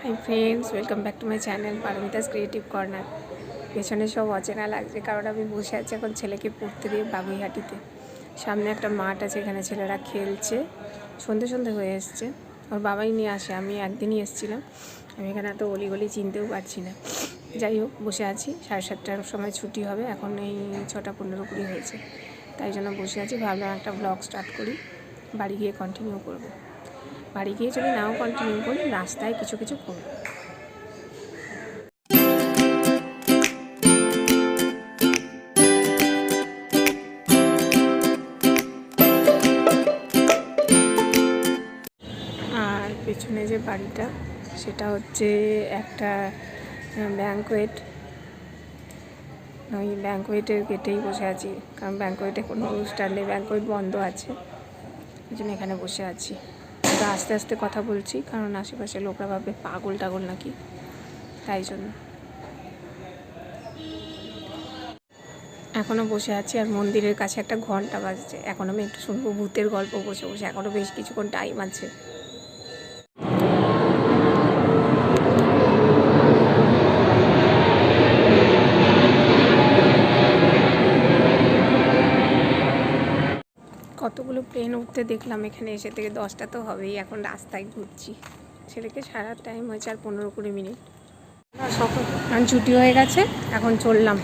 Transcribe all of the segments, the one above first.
Hi friends, welcome back to my channel Paromita's creative corner. পেছনে সব অচেনা লাগছে কারণ আমি বসে আছি এখন ছেলেকে পড়তে দিয়ে বাগুইহাটিতে। সামনে একটা মাঠ আছে, এখানে ছেলেরা খেলছে। সন্ধে সন্ধে হয়ে এসছে, ওর বাবাই নিয়ে আসে, আমি একদিনই এসেছিলাম। আমি এখানে এত অলিগলি চিনতেও পারছি না। যাই হোক, বসে আছি। 7:30টার সময় ছুটি হবে, এখন এই 6:15 হয়েছে, তাই জন্য বসে আছি। ভাবলাম একটা ব্লগ স্টার্ট করি, বাড়ি গিয়ে কন্টিনিউ করব। বাড়ি গিয়ে যদি নাও কন্টিনিউ করি, রাস্তায় কিছু কিছু করব। আর পেছনে যে বাড়িটা, সেটা হচ্ছে একটা ব্যাঙ্কোয়েট। ওই ব্যাঙ্কোয়েটের গেটেই বসে আছি, কারণ ব্যাঙ্কোয়েটে কোনো অনুষ্ঠান নেই, ব্যাঙ্কোয়েট বন্ধ আছে, এই জন্য এখানে বসে আছি। তো আস্তে আস্তে কথা বলছি, কারণ আশেপাশে লোকরা ভাববে পাগল টাগল নাকি, তাই জন্য এখনও বসে আছি। আর মন্দিরের কাছে একটা ঘন্টা বাজছে, এখন আমি একটু শুনবো ভূতের গল্প বসে বসে। এখনও বেশ কিছুক্ষণ টাইম আছে। কতগুলো প্লেন উঠতে দেখলাম এখানে এসে, থেকে 10টা তো হবেই। এখন রাস্তায় ঘুরছি, ছেলেকে সারা টাইম হয়েছে আর 15-20 মিনিট। কারণ ছুটি হয়ে গেছে, এখন চললাম।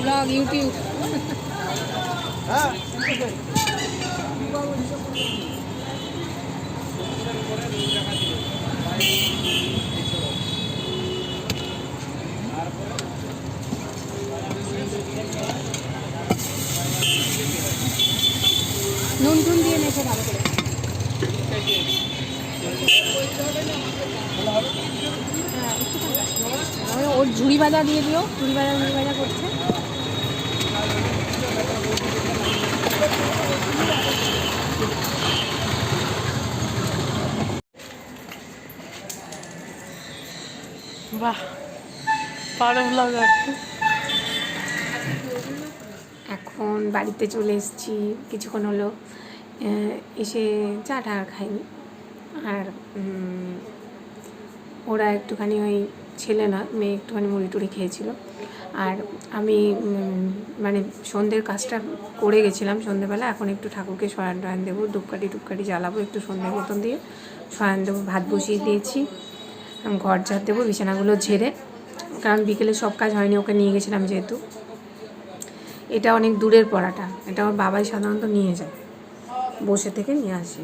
Blog YouTube. নুন টুন দিয়ে মেখে ভালো করে। ওর ঝুড়ি ভাজা দিয়ে দিও, ঝুড়ি ভাজা করছে। বাহ, এখন বাড়িতে চলে এসেছি, কিছুক্ষণ হলো এসে চাটা আর খাইনি। আর ওরা একটুখানি, ওই ছেলে না মেয়ে, একটুখানি মুড়ি টুড়ি খেয়েছিল। আর আমি মানে সন্ধ্যের কাজটা করে গেছিলাম সন্ধ্যেবেলা। এখন একটু ঠাকুরকে শয়ন টয়ন দেবো, ধূপকাঠি জ্বালাবো, একটু সন্ধ্যের মতন দিয়ে শয়ন দেবো। ভাত বসিয়ে দিয়েছি, ঘর ঝাড় দেবো, বিছানাগুলো ঝেড়ে, কারণ বিকেলে সব কাজ হয়নি, ওকে নিয়ে গেছিলাম যেহেতু। এটা অনেক দূরের পড়াটা, এটা ওর বাবাই সাধারণত নিয়ে যায়, বসে থেকে নিয়ে আসি।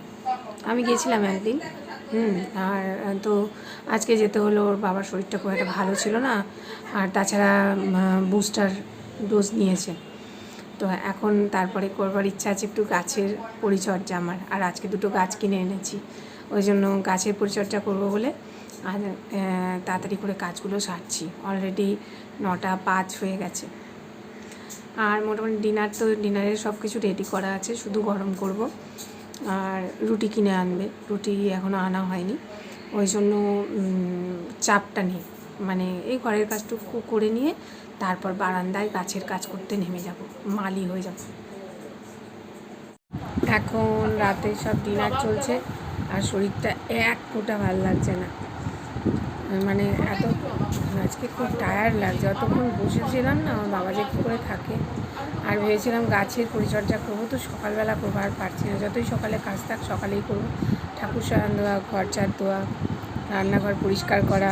আমি গিয়েছিলাম একদিন, আর তো আজকে যেতে হলো। ওর বাবার শরীরটা খুব একটা ভালো ছিল না, আর তাছাড়া বুস্টার ডোজ নিয়েছে। তো এখন তারপরে করবার ইচ্ছা আছে একটু গাছের পরিচর্যা আমার। আর আজকে 2টো গাছ কিনে এনেছি, ওই জন্য গাছের পরিচর্যা করব বলে আর তাড়াতাড়ি করে কাজগুলো সারছি। অলরেডি 9:05 হয়ে গেছে। আর মোটামুটি ডিনারের সব কিছু রেডি করা আছে, শুধু গরম করব। আর রুটি কিনে আনবে, রুটি এখনও আনা হয়নি, ওই জন্য চাপটা নেই। মানে এই ঘরের কাজটুকু করে নিয়ে তারপর বারান্দায় গাছের কাজ করতে নেমে যাব, মালি হয়ে যাব। এখন রাতে সব ডিনার চলছে, আর শরীরটা এক ফোঁটা ভালো লাগছে না। মানে এত আজকে খুব টায়ার্ড লাগছে, অতক্ষণ বসেছিলাম না, আমার বাবা যে কী করে থাকে। আর ভেবেছিলাম গাছের পরিচর্যা করবো, তো সকালবেলা করবো, আর পারছি না। যতই সকালে কাজ থাক সকালেই করবো। ঠাকুর সারান দেওয়া, ঘর ঝাড় দেওয়া, রান্নাঘর পরিষ্কার করা,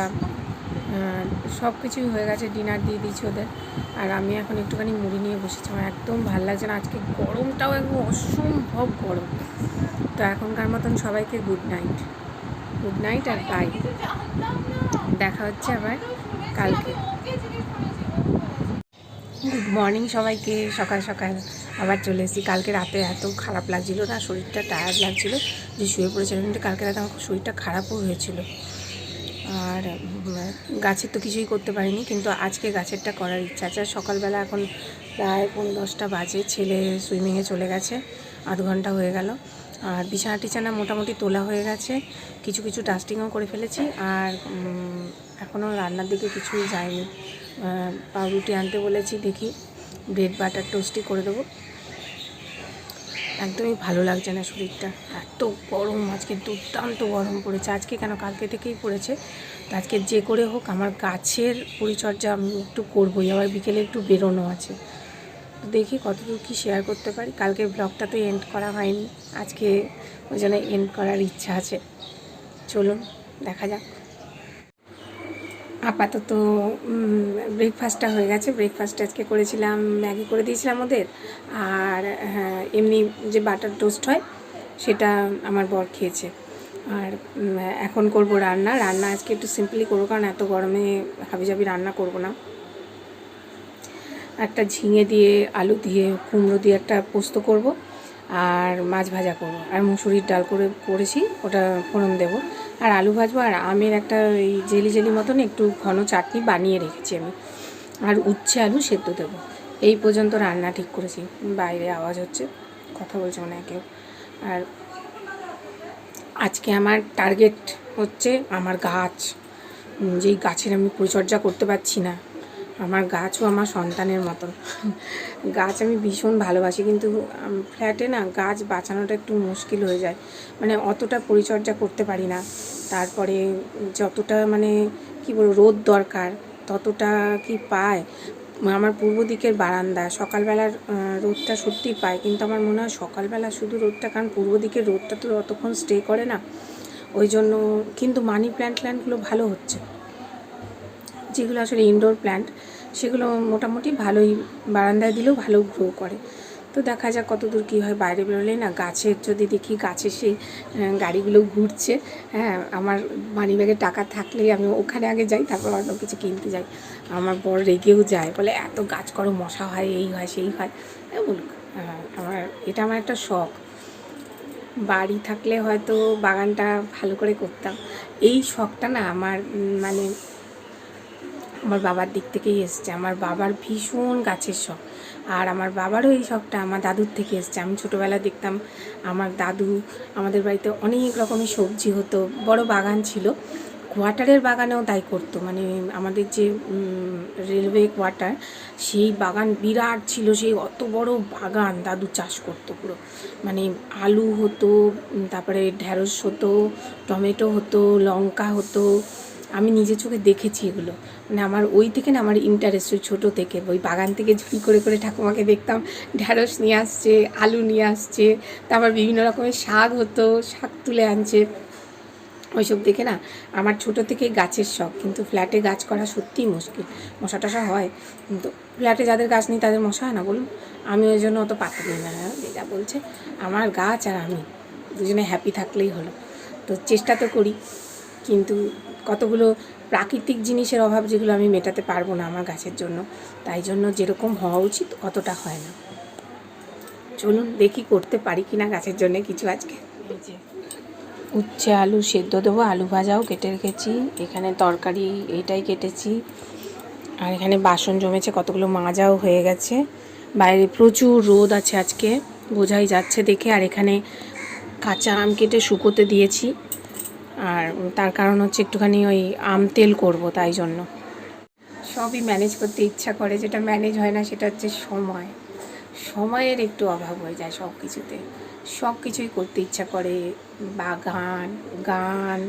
সব কিছুই হয়ে গেছে। ডিনার দিয়ে দিয়েছি ওদের। আর আমি এখন একটুখানি মুড়ি নিয়ে বসেছি। আমার একদম ভালো লাগছে না, আজকে গরমটাও একদম অসম্ভব গরম। তো এখনকার মতন সবাইকে গুড নাইট, গুড নাইট আর বাই। দেখা হচ্ছে আবার কালকে। গুড মর্নিং সবাইকে। সকাল সকাল আবার চলে এসেছি। কালকে রাতে এত খারাপ লাগছিলো না, শরীরটা টায়ার্ড লাগছিলো যে শুয়ে পড়েছিলাম, কিন্তু কালকে রাতে আমার শরীরটা খারাপও হয়েছিল। আর গাছের তো কিছুই করতে পারিনি, কিন্তু আজকে গাছেরটা করার ইচ্ছা আছে। সকালবেলা এখন প্রায় 9:30 বাজে, ছেলে সুইমিংয়ে চলে গেছে, আধ ঘন্টা হয়ে গেল। আর বিছানা টিছানা মোটামুটি তোলা হয়ে গেছে, কিছু কিছু ডাস্টিংও করে ফেলেছি। আর এখনও রান্নার দিকে কিছুই যায়নি। পাউরুটি আনতে বলেছি, দেখি ব্রেড বাটার টোস্টই করে দেবো। একদমই ভালো লাগছে না শরীরটা, এত গরম আজকে, দুর্দান্ত গরম পড়েছে আজকে। কেন, কালকে থেকেই পড়েছে। তো আজকে যে করে হোক আমার গাছের পরিচর্যা আমি একটু করবোই। আবার বিকেলে একটু বেরোনো আছে, তো দেখি কতটুকু কী শেয়ার করতে পারি। কালকের ব্লগটা তো এন্ড করা হয়নি, আজকে ওই জন্য এন্ড করার ইচ্ছা আছে। চলুন দেখা যাক। আপাতত ব্রেকফাস্টটা হয়ে গেছে। ব্রেকফাস্ট আজকে করেছিলাম, ম্যাগি করে দিয়েছিলাম ওদের। আর হ্যাঁ, এমনি যে বাটার টোস্ট হয় সেটা আমার বর খেয়েছে। আর এখন করব রান্না। রান্না আজকে একটু সিম্পলি করবো, কারণ এত গরমে হাবিজাবি রান্না করব না। একটা ঝিঙে দিয়ে, আলু দিয়ে, কুমড়ো দিয়ে একটা পোস্ত করব, আর মাছ ভাজা করব, আর মুসুরির ডাল করেছি, ওটা ফোড়ন দেবো, আর আলু ভাজবো। আর আমের একটা এই জেলি জেলি মতন একটু ঘন চাটনি বানিয়ে রেখেছি আমি, আর উচ্ছে আলু সেদ্ধ দেবো। এই পর্যন্ত রান্না ঠিক করেছি। বাইরে আওয়াজ হচ্ছে, কথা বলছে মনে হয় কেউ। আর আজকে আমার টার্গেট হচ্ছে আমার গাছ, যেই গাছের আমি পরিচর্যা করতে পারছি না। আমার গাছও আমার সন্তানের মতন। গাছ আমি ভীষণ ভালোবাসি, কিন্তু ফ্ল্যাটে না গাছ বাঁচানোটা একটু মুশকিল হয়ে যায়। মানে অতটা পরিচর্যা করতে পারি না। তারপরে যতটা মানে কী বলবো রোদ দরকার ততটা কি পায়। আমার পূর্ব দিকের বারান্দা সকালবেলার রোদটা সত্যিই পায়, কিন্তু আমার মনে হয় সকালবেলা শুধু রোদটা, কারণ পূর্ব দিকের রোদটা তো অতক্ষণ স্টে করে না, ওই জন্য। কিন্তু মানি প্ল্যান্টগুলো ভালো হচ্ছে, যেগুলো আসলে ইনডোর প্ল্যান্ট, সেগুলো মোটামুটি ভালোই, বারান্দায় দিলেও ভালো গ্রো করে। তো দেখা যাক কত দূর কী হয়। বাইরে বেরোলেই না গাছের, যদি দেখি গাছের সেই গাড়িগুলো ঘুরছে, হ্যাঁ, আমার মানিব্যাগে টাকা থাকলেই আমি ওখানে আগে যাই, তারপর অন্য কিছু কিনতে যাই। আমার বড় রেগেও যায়, বলে এত গাছ করো, মশা হয়, এই হয় সেই হয়। বলুক, এটা আমার একটা শখ। বাড়ি থাকলে হয়তো বাগানটা ভালো করে করতাম। এই শখটা না আমার মানে আমার বাবার দিক থেকেই এসছে। আমার বাবার ভীষণ গাছের শখ, আর আমার বাবারও এই শখটা আমার দাদুর থেকে এসছে। আমি ছোটোবেলা দেখতাম আমার দাদু, আমাদের বাড়িতে অনেক রকমের সবজি হতো, বড় বাগান ছিল। কোয়ার্টারের বাগানেও তাই করতো, মানে আমাদের যে রেলওয়ে কোয়ার্টার, সেই বাগান বিরাট ছিল, সেই অত বড় বাগান দাদু চাষ করতো পুরো। মানে আলু হতো, তারপরে ঢ্যাঁড়স হতো, টমেটো হতো, লঙ্কা হতো। আমি নিজের চোখে দেখেছি এগুলো। মানে আমার ওই থেকে না আমার ইন্টারেস্ট, ওই ছোটো থেকে ওই বাগান থেকে ঝুড়ি করে করে ঠাকুমাকে দেখতাম ঢ্যাঁড়স নিয়ে আসছে, আলু নিয়ে আসছে, তারপর বিভিন্ন রকমের শাক হতো, শাক তুলে আনছে। ওইসব দেখে না আমার ছোটো থেকেই গাছের শখ। কিন্তু ফ্ল্যাটে গাছ করা সত্যিই মুশকিল, মশা টশা হয়। কিন্তু ফ্ল্যাটে যাদের গাছ নেই তাদের মশা হয় না বলুন? আমি ওই জন্য অত পাত্তা দিই না, যে যা বলছে। আমার গাছ আর আমি দুজনে হ্যাপি থাকলেই হলো। তো চেষ্টা তো করি, কিন্তু কতগুলো প্রাকৃতিক জিনিসের অভাব যেগুলো আমি মেটাতে পারবো না আমার গাছের জন্য, তাই জন্য যেরকম হওয়া উচিত অতটা হয় না। চলুন দেখি করতে পারি কি না গাছের জন্য কিছু আজকে। উচ্ছে আলু সেদ্ধ দেবো, আলু ভাজাও কেটে রেখেছি, এখানে তরকারি এইটাই কেটেছি। আর এখানে বাসন জমেছে কতগুলো, মাজাও হয়ে গেছে। বাইরে প্রচুর রোদ আছে আজকে, বোঝাই যাচ্ছে দেখে। আর এখানে কাঁচা আম কেটে শুকোতে দিয়েছি, আর তার কারণ হচ্ছে একটুখানি ওই আম তেল করব, তাই জন্য। সবই ম্যানেজ করতে ইচ্ছা করে, যেটা ম্যানেজ হয় না সেটা হচ্ছে সময়। সময়ের একটু অভাব হয়ে যায় সব কিছুতে। সব কিছুই করতে ইচ্ছা করে, বাগান, গান,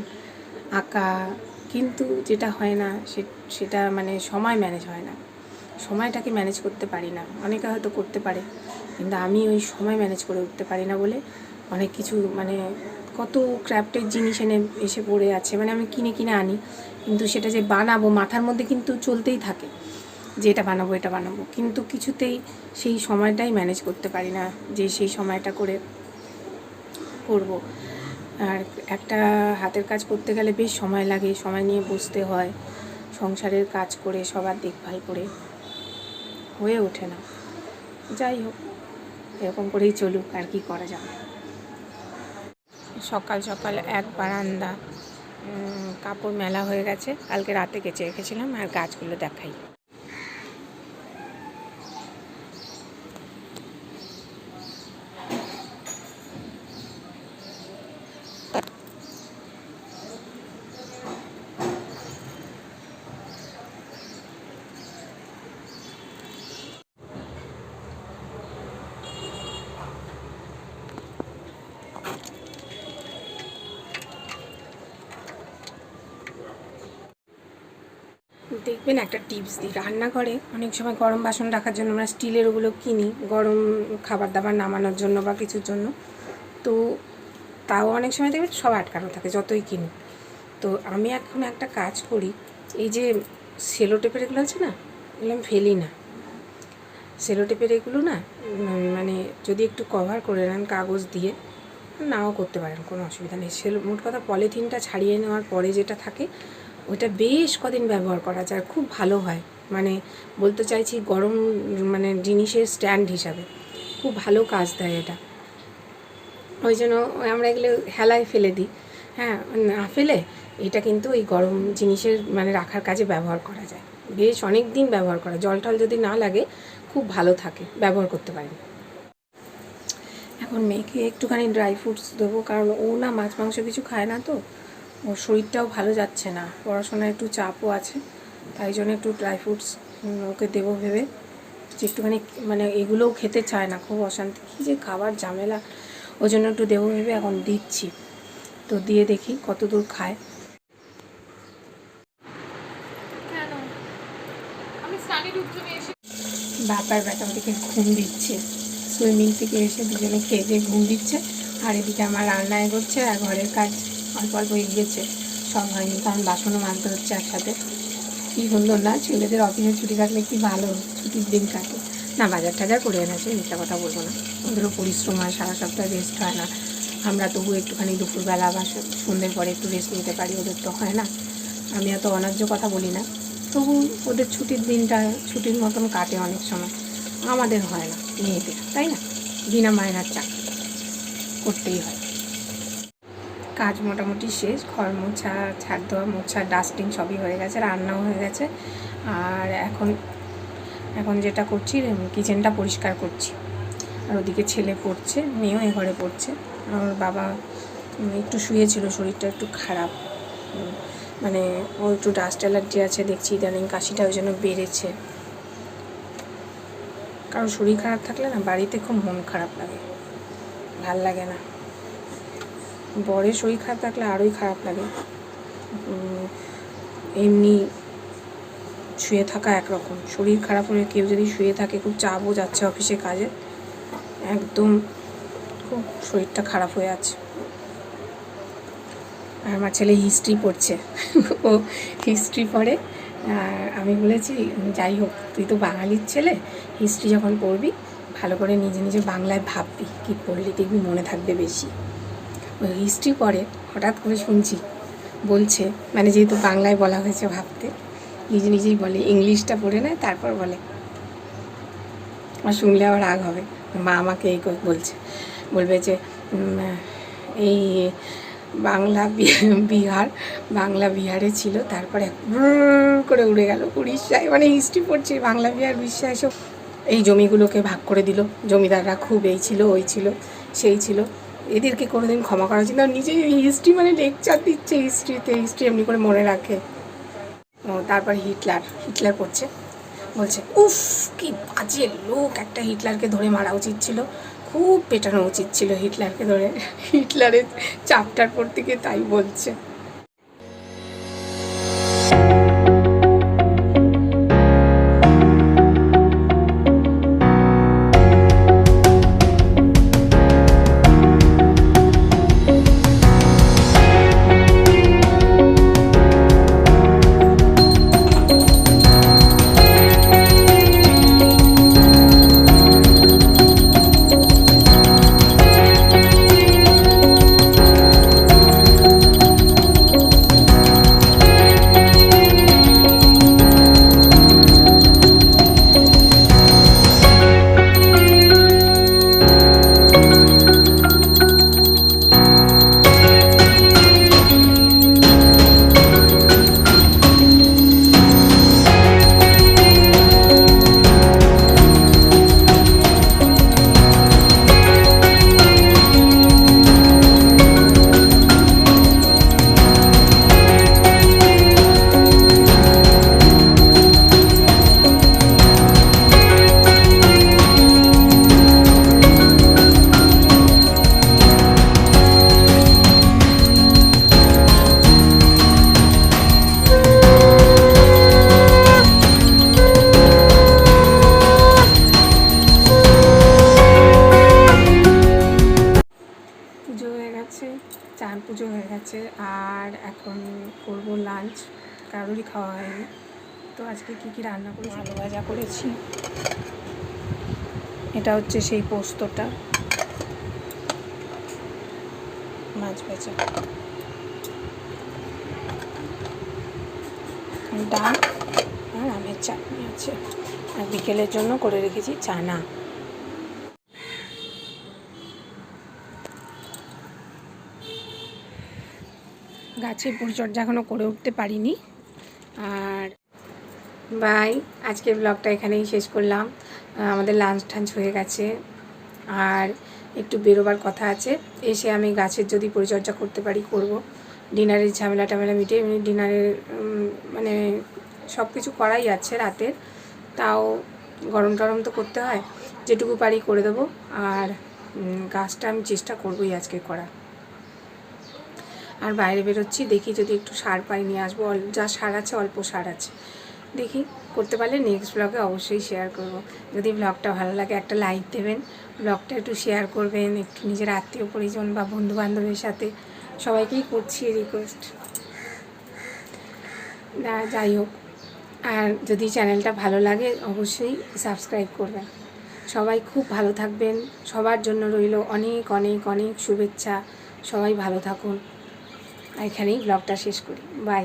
আঁকা, কিন্তু যেটা হয় না সেটা মানে সময় ম্যানেজ হয় না। সময়টাকে ম্যানেজ করতে পারি না। অনেকে হয়তো করতে পারে, কিন্তু আমি ওই সময় ম্যানেজ করে উঠতে পারি না বলে অনেক কিছু মানে কত ক্রাফটের জিনিস এসে পড়ে আছে, মানে আমি কিনে কিনে আনি, কিন্তু সেটা যে বানাবো মাথার মধ্যে কিন্তু চলতেই থাকে যে এটা বানাবো এটা বানাবো, কিন্তু কিছুতেই সেই সময়টাই ম্যানেজ করতে পারি না যে সেই সময়টা করে করব। আর একটা হাতের কাজ করতে গেলে বেশ সময় লাগে, সময় নিয়ে বসতে হয়, সংসারের কাজ করে সবার দেখভাল করে হয়ে ওঠে না। যাই হোক, এরকম করেই চলুক, আর কি করা যাবে। সকাল সকাল এক বারান্দা কাপড় মেলা হয়ে গেছে, কালকে রাতে কেচে রেখেছিলাম। আর গাছগুলো দেখাই, দেখবেন একটা টিপস দিই। রান্নাঘরে অনেক সময় গরম বাসন রাখার জন্য আমরা স্টিলের ওগুলো কিনি, গরম খাবার দাবার নামানোর জন্য বা কিছুর জন্য, তো তাও অনেক সময় দেখবেন সব আটকানো থাকে যতই কিনি। তো আমি এখন একটা কাজ করি, এই যে সেলো টেপের এগুলো আছে না, এগুলো আমি ফেলি না। সেলো টেপের এগুলো না মানে যদি একটু কভার করে নেন কাগজ দিয়ে, নাও করতে পারেন, কোনো অসুবিধা নেই। সেলো মোট কথা পলিথিনটা ছাড়িয়ে নেওয়ার পরে যেটা থাকে ওইটা বেশ কদিন ব্যবহার করা যায়, খুব ভালো হয়। মানে বলতে চাইছি গরম মানে জিনিসের স্ট্যান্ড হিসাবে খুব ভালো কাজ দেয় এটা। ওই জন্য আমরা এগুলো হেলায় ফেলে দিই, হ্যাঁ, না ফেলে এটা কিন্তু এই গরম জিনিসের মানে রাখার কাজে ব্যবহার করা যায়, বেশ অনেক দিন ব্যবহার করা, জল টল যদি না লাগে খুব ভালো থাকে, ব্যবহার করতে পারেন। এখন মেয়েকে একটুখানি ড্রাই ফ্রুটস দেবো, কারণ ও না মাছ মাংস কিছু খায় না, তো ওর শরীরটাও ভালো যাচ্ছে না, পড়াশোনায় একটু চাপও আছে, তাই জন্য একটু ড্রাই ফ্রুটস ওকে দেবো ভেবে যে একটুখানি মানে এগুলোও খেতে চায় না, খুব অশান্তি, কী যে খাবার ঝামেলা, ওই জন্য একটু দেবো ভেবে এখন দিচ্ছি। তো দিয়ে দেখি কত দূর খায়। বাবার বেটা ওদিকে ঘুম দিচ্ছে, সুইমিং থেকে এসে দুজনে খেয়ে দিয়ে ঘুম দিচ্ছে, আর এদিকে আমার রান্না এগোচ্ছে, আর ঘরের কাজ অল্প অল্প এগিয়েছে, সব হয়নি, কারণ বাসনও মাজতে হচ্ছে একসাথে। কী সুন্দর না, ছেলেদের অফিসে ছুটি থাকলে কি ভালো, ছুটির দিন কাটে না, বাজার টাজার করে এনেছে, মিথ্যা কথা বলবো না, ওদেরও পরিশ্রম হয়, সারা সপ্তাহে রেস্ট হয় না। আমরা তবু একটুখানি দুপুরবেলা বা সন্ধ্যের পরে একটু রেস্ট নিতে পারি, ওদের তো হয় না। আমি এত অন্যায্য কথা বলি না, তবু ওদের ছুটির দিনটা ছুটির মতন কাটে অনেক সময়, আমাদের হয় না, মেয়েদের, তাই না? বিনা মায়নার চাকরি করতেই হয়। কাজ মোটামুটি শেষ, ঘর মোছা, ছাদ দেওয়া, মোছা, ডাস্টিং সবই হয়ে গেছে, রান্নাও হয়ে গেছে। আর এখন যেটা করছি, কিচেনটা পরিষ্কার করছি। আর ওদিকে ছেলে পড়ছে, মেয়েও এ ঘরে পড়ছে। আর বাবা একটু শুয়েছিল, শরীরটা একটু খারাপ, মানে ও একটু ডাস্ট অ্যালার্জি আছে দেখছি ইদানিং, কাশিটা ওই জন্য বেড়েছে। কারণ শরীর খারাপ থাকলে না বাড়িতে খুব মন খারাপ লাগে, ভাল লাগে না। বরের শরীর খারাপ থাকলে আরোই খারাপ লাগে। এমনি শুয়ে থাকা একরকম, শরীর খারাপ হলে কেউ যদি শুয়ে থাকে, খুব চাপও যাচ্ছে অফিসে কাজে, একদম খুব শরীরটা খারাপ হয়ে আছে। আর আমার ছেলে হিস্ট্রি পড়ছে, ও হিস্ট্রি পড়ে। আর আমি বলেছি যাই হোক, তুই তো বাঙালির ছেলে, হিস্ট্রি যখন পড়বি ভালো করে নিজে নিজে বাংলায় ভাববি, কী পড়লি দেখবি মনে থাকবে বেশি। ওই হিস্ট্রি পড়ে হঠাৎ করে শুনছি বলছে, মানে যেহেতু বাংলায় বলা হয়েছে ভাবতে, নিজে নিজেই বলে, ইংলিশটা পড়ে নেয় তারপর বলে। আর শুনলে আবার রাগ হবে, মা আমাকে এই বলছে, বলবে যে এই বাংলা বিহারে ছিল, তারপরে করে উড়ে গেল উড়িষ্যায়, মানে হিস্ট্রি পড়ছে, বাংলা বিহার উড়িষ্যা এসব, এই জমিগুলোকে ভাগ করে দিল, জমিদাররা খুব এই ছিল ওই ছিল সেই ছিল, এদেরকে কোনোদিন ক্ষমা করা উচিত না। নিজেই হিস্ট্রি মানে লেকচার দিচ্ছে, হিস্ট্রি এমনি করে মনে রাখে। ও তারপর হিটলার পড়ছে, বলছে উফ কি বাজে লোক, একটা হিটলারকে ধরে মারা উচিত ছিল, খুব পেটানো উচিত ছিল হিটলারকে ধরে। হিটলারের চ্যাপ্টার পড়তে গিয়ে তাই বলছে। পুজো হয়ে গেছে আর এখন করব লাঞ্চ, কারোরই খাওয়া হয়নি। তো আজকে কী রান্না করেছি, আলু ভাজা করেছি, এটা হচ্ছে সেই পোস্তটা, মাছ ভাজা, ডাল আর আমের চাটনি আছে, আর বিকেলের জন্য করে রেখেছি চানা। গাছের পরিচর্যা এখনও করে উঠতে পারিনি। আর বাই, আজকের ব্লগটা এখানেই শেষ করলাম। আমাদের লাঞ্চ টাঞ্চ হয়ে গেছে আর একটু বেরোবার কথা আছে, এসে আমি গাছের যদি পরিচর্যা করতে পারি করব। ডিনারের ঝামেলা টামেলা মিটে এমনি ডিনারের মানে সব কিছু করাই আছে রাতের, তাও গরম টরম তো করতে হয়, যেটুকু পারি করে দেবো। আর গাছটা আমি চেষ্টা করবোই আজকে করা। আর বাইরে বেরোচ্ছি, দেখি যদি একটু সার পাই নিয়ে আসবো, যা সার আছে অল্প সার আছে, দেখি করতে পারলে নেক্সট ব্লগে অবশ্যই শেয়ার করব। যদি ব্লগটা ভালো লাগে একটা লাইক দেবেন, ব্লগটা একটু শেয়ার করবেন, একটু নিজের আত্মীয় পরিজন বা বন্ধুবান্ধবের সাথে সবাইকেই করছি রিকোয়েস্ট। যাই হোক, আর যদি চ্যানেলটা ভালো লাগে অবশ্যই সাবস্ক্রাইব করবেন। সবাই খুব ভালো থাকবেন, সবার জন্য রইল অনেক অনেক অনেক শুভেচ্ছা। সবাই ভালো থাকুন। এখানেই ব্লগটা শেষ করি, বাই।